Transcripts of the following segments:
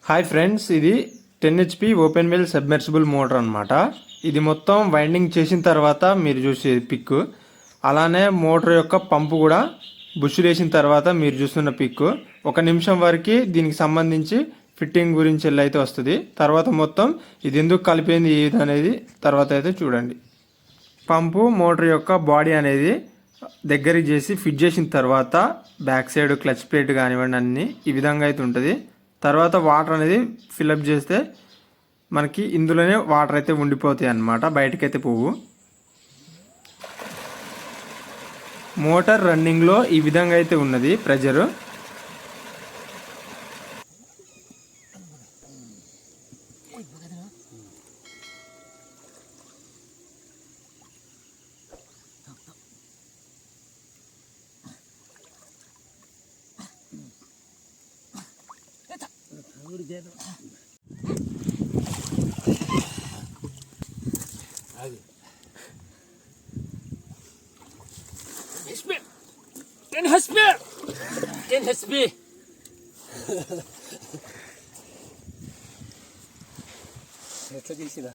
Hi friends, ఇది 10 HP open well submersible motor అనమాట. ఇది మొత్తం వైండింగ్ చేసిన తర్వాత మీరు చూసే పిక్, అలానే మోటార్ యొక్క పంపు కూడా బుష్ వేసిన తర్వాత మీరు చూస్తున్న పిక్. 1 నిమిషం వరకు దీనికి సంబంధించి ఫిట్టింగ్ గురించి అయితే వస్తుంది. తర్వాత మొత్తం ఇది ఎందుకు కలిపింది ఏది అనేది తర్వాత అయితే చూడండి. పంపు మోటార్ యొక్క బాడీ అనేది దగ్గరికి చేసి ఫిట్ చేసిన తర్వాత బ్యాక్ సైడ్ క్లచ్ ప్లేట్ కానివ్వండి అన్నీ ఈ విధంగా అయితే ఉంటుంది. తర్వాత వాటర్ అనేది ఫిల్అప్ చేస్తే మనకి ఇందులోనే వాటర్ అయితే ఉండిపోతాయి అన్నమాట, బయటకైతే పోవు. మోటార్ రన్నింగ్లో ఈ విధంగా అయితే ఉన్నది ప్రెజరు. Den HP. ఎట్లా తీసిరా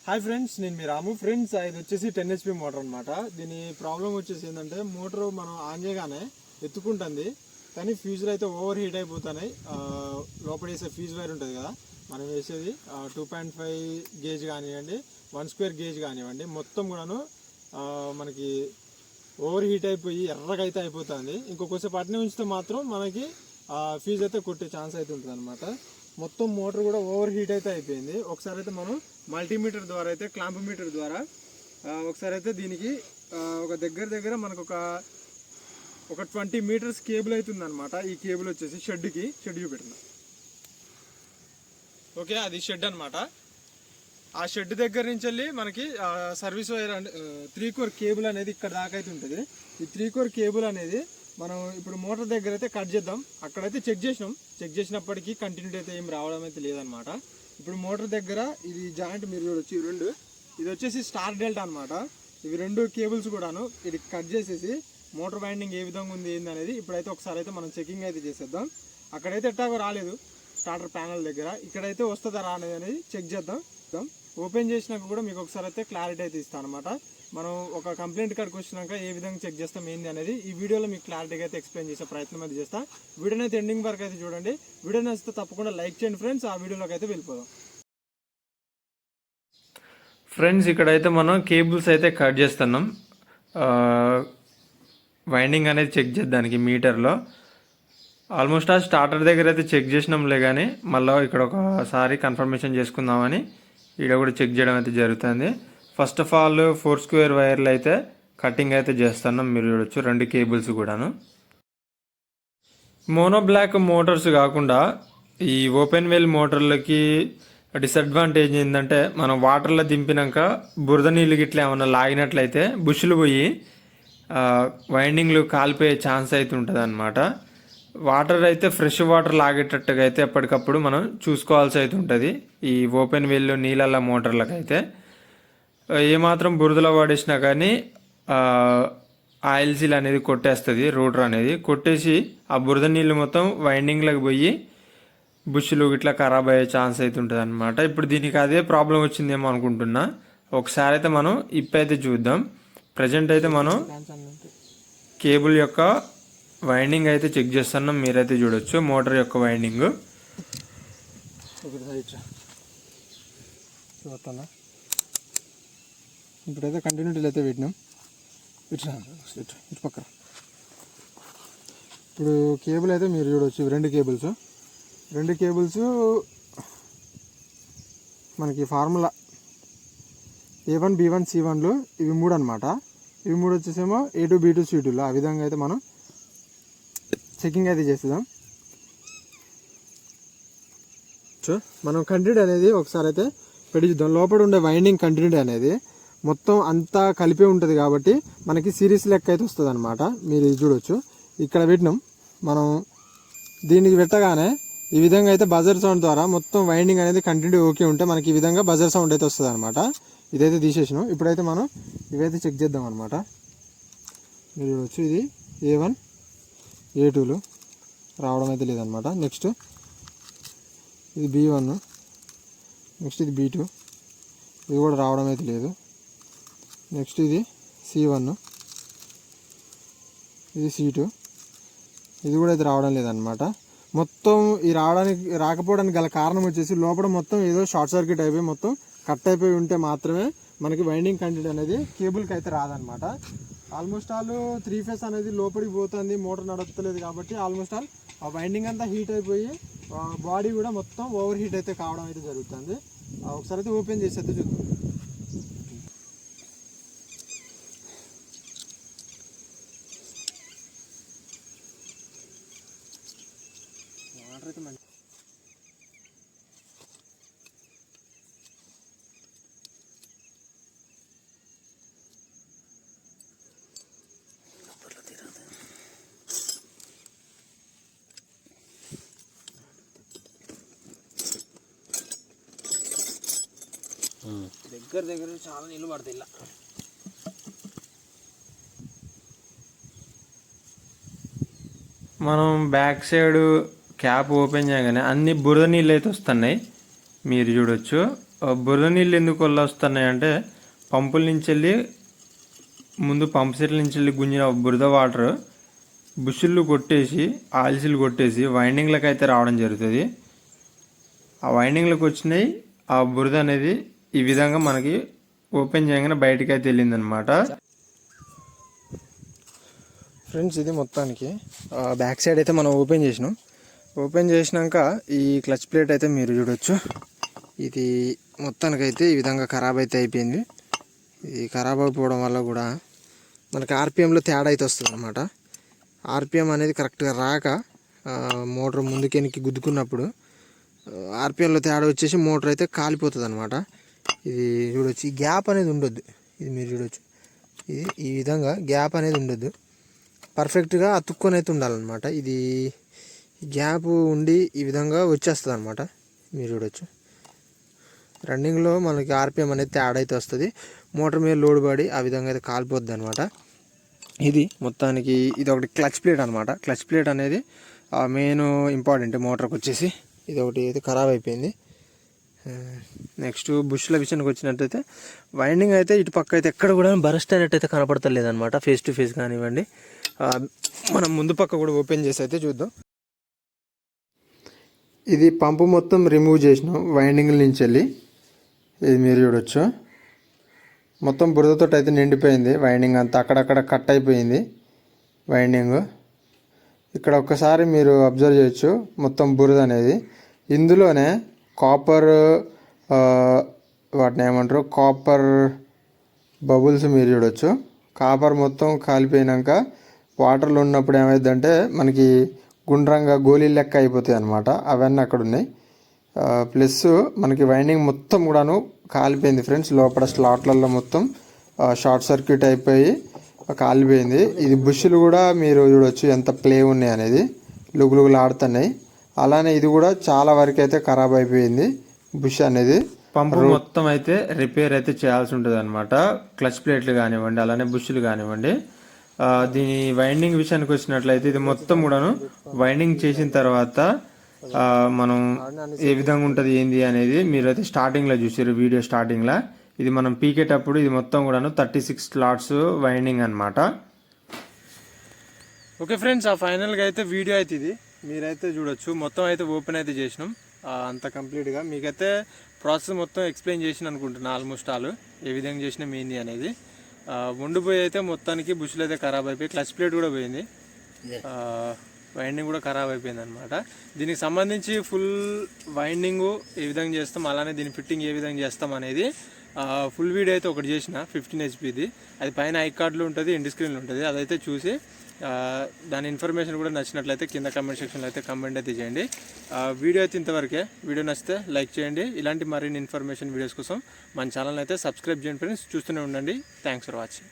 హాయ్ ఫ్రెండ్స్, నేను మీ రాము. ఫ్రెండ్స్, ఇది వచ్చేసి 10 HP మోటార్ అనమాట. దీని ప్రాబ్లం వచ్చేసి ఏంటంటే మోటార్ మనం ఆన్ చేయగానే ఎత్తుకుంటుంది, కానీ ఫ్యూజులు అయితే ఓవర్ హీట్ అయిపోతున్నాయి. లోపల వేసే ఫ్యూజ్ వైర్ ఉంటుంది కదా, మనం వేసేది 2.5 గేజ్ కానివ్వండి, 1 స్క్వేర్ గేజ్ కానివ్వండి, మొత్తం కూడాను మనకి ఓవర్ హీట్ అయిపోయి ఎర్రగా అయితే అయిపోతుంది. ఇంకొకసేపు అట్నే ఉంచితే మాత్రం మనకి ఫ్యూజ్ అయితే కొట్టే ఛాన్స్ అయితే ఉంటుంది అనమాట. మొత్తం మోటార్ కూడా ఓవర్ హీట్ అయితే అయిపోయింది. ఒకసారి అయితే మనం మల్టీమీటర్ ద్వారా అయితే క్లాంప్ మీటర్ ద్వారా ఒకసారి అయితే దీనికి ఒక దగ్గర మనకు ఒక 20 మీటర్స్ కేబుల్ అవుతుంది అనమాట. ఈ కేబుల్ వచ్చేసి షెడ్ చూపెట్టిన ఓకే, అది షెడ్ అనమాట. ఆ షెడ్ దగ్గర నుంచి వెళ్ళి మనకి సర్వీస్ వైర్ 3 కోర్ కేబుల్ అనేది ఇక్కడ దాకా అయితే ఉంటుంది. ఈ 3 కోర్ కేబుల్ అనేది మనం ఇప్పుడు మోటార్ దగ్గర అయితే కట్ చేద్దాం. అక్కడైతే చెక్ చేసినప్పటికీ కంటిన్యూటీ అయితే ఏం రావడం అయితే లేదనమాట. ఇప్పుడు మోటార్ దగ్గర ఇది జాయింట్ మీరు చూడొచ్చు, ఇది వచ్చేసి స్టార్ డెల్టా అనమాట. ఇవి 2 కేబుల్స్ కూడాను ఇది కట్ చేసేసి మోటార్ వైండింగ్ ఏ విధంగా ఉంది ఏంది అనేది ఇప్పుడైతే ఒకసారి అయితే మనం చెకింగ్ అయితే చేసేద్దాం. అక్కడైతే ఎట్టాగో రాలేదు స్టార్టర్ ప్యానల్ దగ్గర, ఇక్కడైతే వస్తుందా రానేది అనేది చెక్ చేద్దాం. ఓపెన్ చేసినాక కూడా మీకు ఒకసారి అయితే క్లారిటీ అయితే ఇస్తాను అనమాట. మనం ఒక కంప్లైంట్ కార్డ్కి వచ్చినాక ఏ విధంగా చెక్ చేస్తాం ఏంది అనేది ఈ వీడియోలో మీకు క్లారిటీగా అయితే ఎక్స్ప్లెయిన్ చేసే ప్రయత్నం అయితే చేస్తాం. వీడియోని అయితే ఎండింగ్ వరకు అయితే చూడండి. వీడియో నచ్చితే తప్పకుండా లైక్ చేయండి ఫ్రెండ్స్. ఆ వీడియోలోకి అయితే వెళ్ళిపోదాం. ఫ్రెండ్స్, ఇక్కడైతే మనం కేబుల్స్ అయితే కట్ చేస్తున్నాం, వైండింగ్ అనేది చెక్ చేద్దానికి మీటర్లో. ఆల్మోస్ట్ ఆ స్టార్టర్ దగ్గర అయితే చెక్ చేసినాంలే, కానీ మళ్ళీ ఇక్కడ ఒకసారి కన్ఫర్మేషన్ చేసుకుందామని ఇక్కడ కూడా చెక్ చేయడం అయితే జరుగుతుంది. ఫస్ట్ ఆఫ్ ఆల్ 4 స్క్వేర్ వైర్లు అయితే కటింగ్ అయితే చేస్తున్నాం, మీరు చూడొచ్చు 2 కేబుల్స్ కూడాను. మోనో బ్లాక్ మోటార్స్ కాకుండా ఈ ఓపెన్ వెల్ మోటార్లకి డిసడ్వాంటేజ్ ఏంటంటే మనం వాటర్లో దింపినాక బురద నీళ్ళు గిట్లా ఏమన్నా లాగినట్లయితే బుష్లు పోయి వైండింగ్లు కాలిపోయే ఛాన్స్ అయితే ఉంటుంది అన్నమాట. వాటర్ అయితే ఫ్రెష్ వాటర్ లాగేటట్టుగా అయితే ఎప్పటికప్పుడు మనం చూసుకోవాల్సి అయితే ఉంటుంది. ఈ ఓపెన్ వెల్ నీళ్ళ మోటార్లకు అయితే ఏమాత్రం బురదలో పడేసినా కానీ ఆయిల్ సీల్ అనేది కొట్టేస్తుంది, రోటర్ అనేది కొట్టేసి ఆ బురద నీళ్ళు మొత్తం వైండింగ్లకు పోయి బుష్లు ఇట్లా ఖరాబ్ అయ్యే ఛాన్స్ అయితే ఉంటుంది అనమాట. ఇప్పుడు దీనికి అదే ప్రాబ్లం వచ్చిందేమో అనుకుంటున్నా. ఒకసారి అయితే మనం ఇప్పైతే చూద్దాం. ప్రజెంట్ అయితే మనం కేబుల్ యొక్క వైండింగ్ అయితే చెక్ చేస్తున్నాం, మీరైతే చూడొచ్చు మోటార్ యొక్క వైండింగ్. ఇప్పుడైతే కంటిన్యూటీలు అయితే పెట్టినాం. ఇటు పక్కన ఇప్పుడు కేబుల్ అయితే మీరు చూడవచ్చు, 2 కేబుల్స్ మనకి ఫార్ములా A1 B1 C1లు ఇవి 3 అనమాట. ఇవి 3 వచ్చేసేమో A2 B2 C2లు. ఆ విధంగా అయితే మనం చెకింగ్ అయితే చేసేద్దాం. మనం కంటిన్యూటీ అనేది ఒకసారి అయితే పెట్టి చూద్దాం. లోపల ఉండే వైండింగ్ కంటిన్యూటీ అనేది మొత్తం అంతా కలిపి ఉంటుంది కాబట్టి మనకి సిరీస్ లెక్క అయితే వస్తుంది అనమాట. మీరు ఇది చూడొచ్చు, ఇక్కడ పెట్టినాం మనం. దీనికి పెట్టగానే ఈ విధంగా అయితే బజర్ సౌండ్ ద్వారా మొత్తం వైండింగ్ అనేది కంటిన్యూ ఓకే ఉంటే మనకి ఈ విధంగా బజర్ సౌండ్ అయితే వస్తుంది అనమాట. ఇదైతే తీసేసినాం. ఇప్పుడైతే మనం ఇవైతే చెక్ చేద్దాం అనమాట. మీరు చూడవచ్చు, ఇది A1 A2లు రావడం అయితే లేదనమాట. నెక్స్ట్ ఇది B1, నెక్స్ట్ ఇది B2, ఇది కూడా రావడం అయితే లేదు. నెక్స్ట్ ఇది C1, ఇది C2, ఇది కూడా అయితే రావడం లేదనమాట. మొత్తం ఈ రాకపోవడానికి గల కారణం వచ్చేసి లోపల మొత్తం ఏదో షార్ట్ సర్క్యూట్ అయిపోయి మొత్తం కట్ అయిపోయి ఉంటే మాత్రమే మనకి వైండింగ్ కంటెంట్ అనేది కేబుల్కి అయితే రాదనమాట. ఆల్మోస్ట్ ఆల్ 3 ఫేస్ అనేది లోపలికి పోతుంది, మోటార్ నడుస్తలేదు కాబట్టి ఆల్మోస్ట్ ఆల్ ఆ వైండింగ్ అంతా హీట్ అయిపోయి బాడీ కూడా మొత్తం ఓవర్ హీట్ అయితే కావడం అయితే జరుగుతుంది. ఒకసారి అయితే ఓపెన్ చేసి అయితే చూద్దాం. వాటర్ అయితే మంచి దగ్గర చాలా నీళ్ళు పడతాయి ఇలా. మనం బ్యాక్ సైడ్ క్యాప్ ఓపెన్ చేయగానే అన్ని బురద నీళ్ళు అయితే వస్తున్నాయి. మీరు చూడొచ్చు, బురద నీళ్ళు ఎందుకు వల్ల వస్తున్నాయి అంటే పంపుల నుంచి వెళ్ళి ముందు పంప్ సెట్ల నుంచి వెళ్ళి గుంజిన బురద వాటర్ బుషుళ్ళు కొట్టేసి ఆయిల్స్లు కొట్టేసి వైండింగ్లకు అయితే రావడం జరుగుతుంది. ఆ వైండింగ్లకు వచ్చినాయి ఆ బురద అనేది ఈ విధంగా మనకి ఓపెన్ చేయగానే బయటకి అయితే వెళ్ళిందనమాట. ఫ్రెండ్స్, ఇది మొత్తానికి బ్యాక్ సైడ్ అయితే మనం ఓపెన్ చేసినాం. ఓపెన్ చేసినాక ఈ క్లచ్ ప్లేట్ అయితే మీరు చూడొచ్చు, ఇది మొత్తానికైతే ఈ విధంగా ఖరాబ్ అయితే అయిపోయింది. ఇది ఖరాబ్ అయిపోవడం వల్ల కూడా మనకి ఆర్పిఎంలో తేడా అయితే వస్తుంది అనమాట. ఆర్పిఎం అనేది కరెక్ట్గా రాక మోటార్ ముందుకెనికి గుద్దుకున్నప్పుడు ఆర్పిఎంలో తేడా వచ్చేసి మోటార్ అయితే కాలిపోతుంది అనమాట. ఇది చూడొచ్చు, ఈ గ్యాప్ అనేది ఉండొద్దు. ఇది మీరు చూడొచ్చు, ఇది ఈ విధంగా గ్యాప్ అనేది ఉండొద్దు, పర్ఫెక్ట్గా అతుక్కొని అయితే ఉండాలన్నమాట. ఇది గ్యాప్ ఉండి ఈ విధంగా వచ్చేస్తుంది అనమాట. మీరు చూడొచ్చు, రన్నింగ్లో మనకి ఆర్పిఎం అనేది తేడా అయితే వస్తుంది, మోటార్ మీద లోడ్ పడి ఆ విధంగా అయితే కాలిపోద్ది అనమాట. ఇది మొత్తానికి ఇది ఒకటి క్లచ్ ప్లేట్ అనమాట. క్లచ్ ప్లేట్ అనేది మెయిన్ ఇంపార్టెంట్ మోటార్కి వచ్చేసి. ఇది ఒకటి అయితే ఖరాబ్ అయిపోయింది. నెక్స్ట్ బుష్ల విషయానికి వచ్చినట్టయితే వైండింగ్ అయితే ఇటు పక్క అయితే ఎక్కడ కూడా బరస్ట్ అయినట్టయితే కనపడతలేదు అనమాట. ఫేస్ టు ఫేస్ కానివ్వండి, మనం ముందు పక్క కూడా ఓపెన్ చేసి అయితే చూద్దాం. ఇది పంపు మొత్తం రిమూవ్ చేసినాం వైండింగ్ల నుంచి వెళ్ళి. ఇది మీరు చూడొచ్చు, మొత్తం బురదతో అయితే నిండిపోయింది వైండింగ్ అంతా, అక్కడక్కడ కట్ అయిపోయింది వైండింగ్. ఇక్కడ ఒక్కసారి మీరు అబ్జర్వ్ చేయొచ్చు, మొత్తం బురద అనేది. ఇందులోనే కాపర్ వాటిని ఏమంటారు, కాపర్ బబుల్స్ మీరు చూడొచ్చు. కాపర్ మొత్తం కాలిపోయినాక వాటర్లో ఉన్నప్పుడు ఏమైందంటే మనకి గుండ్రంగా గోళీ లెక్క అయిపోతాయి అనమాట. అవన్నీ అక్కడ ఉన్నాయి. ప్లస్ మనకి వైండింగ్ మొత్తం కూడాను కాలిపోయింది ఫ్రెండ్స్. లోపల స్లాట్లలో మొత్తం షార్ట్ సర్క్యూట్ అయిపోయి కాలిపోయింది. ఇది బుష్లు కూడా మీరు చూడొచ్చు ఎంత ప్లే ఉన్నాయి అనేది, లుగులుగులు ఆడుతున్నాయి. అలానే ఇది కూడా చాలా వరకు అయితే ఖరాబ్ అయిపోయింది బుష్ అనేది. పంపు మొత్తం అయితే రిపేర్ అయితే చేయాల్సి ఉంటుంది అనమాట. క్లచ్ ప్లేట్లు కానివ్వండి, అలానే బుష్లు కానివ్వండి. దీని వైండింగ్ విషయానికి వచ్చినట్లయితే ఇది మొత్తం కూడాను వైండింగ్ చేసిన తర్వాత మనం ఏ విధంగా ఉంటుంది ఏంది అనేది మీరైతే స్టార్టింగ్లో చూసారు, వీడియో స్టార్టింగ్లో. ఇది మనం పీకేటప్పుడు ఇది మొత్తం కూడాను 36 స్లాట్స్ వైండింగ్ అనమాట. ఓకే ఫ్రెండ్స్, ఫైనల్గా అయితే వీడియో అయితే ఇది మీరైతే చూడొచ్చు. మొత్తం అయితే ఓపెన్ అయితే చేసినాం అంత కంప్లీట్గా. మీకైతే ప్రాసెస్ మొత్తం ఎక్స్ప్లెయిన్ చేసిన అనుకుంటున్నా ఆల్మోస్ట్ ఆల్, ఏ విధంగా చేసినాం ఏంది అనేది. ఉండిపోయి అయితే మొత్తానికి బుష్లు అయితే ఖరాబ్ అయిపోయి, క్లచ్ ప్లేట్ కూడా పోయింది, వైండింగ్ కూడా ఖరాబ్ అయిపోయింది అనమాట. దీనికి సంబంధించి ఫుల్ వైండింగ్ ఏ విధంగా చేస్తాం, అలానే దీని ఫిట్టింగ్ ఏ విధంగా చేస్తాం అనేది ఫుల్ వీడియో అయితే ఒకటి చేసిన 15 హెచ్పిది. అది పైన ఐ కార్డులో ఉంటుంది, ఎండ్ స్క్రీన్లో ఉంటుంది. అదైతే చూసి దాని ఇన్ఫర్మేషన్ కూడా నచ్చినట్లయితే కింద కామెంట్ సెక్షన్లో అయితే కామెంట్ అయితే చేయండి. వీడియో అయితే ఇంతవరకే. వీడియో నచ్చితే లైక్ చేయండి. ఇలాంటి మరిన్ని ఇన్ఫర్మేషన్ వీడియోస్ కోసం మన ఛానల్ అయితే సబ్స్క్రైబ్ చేయండి ఫ్రెండ్స్. చూస్తూనే ఉండండి. Thanks for watching.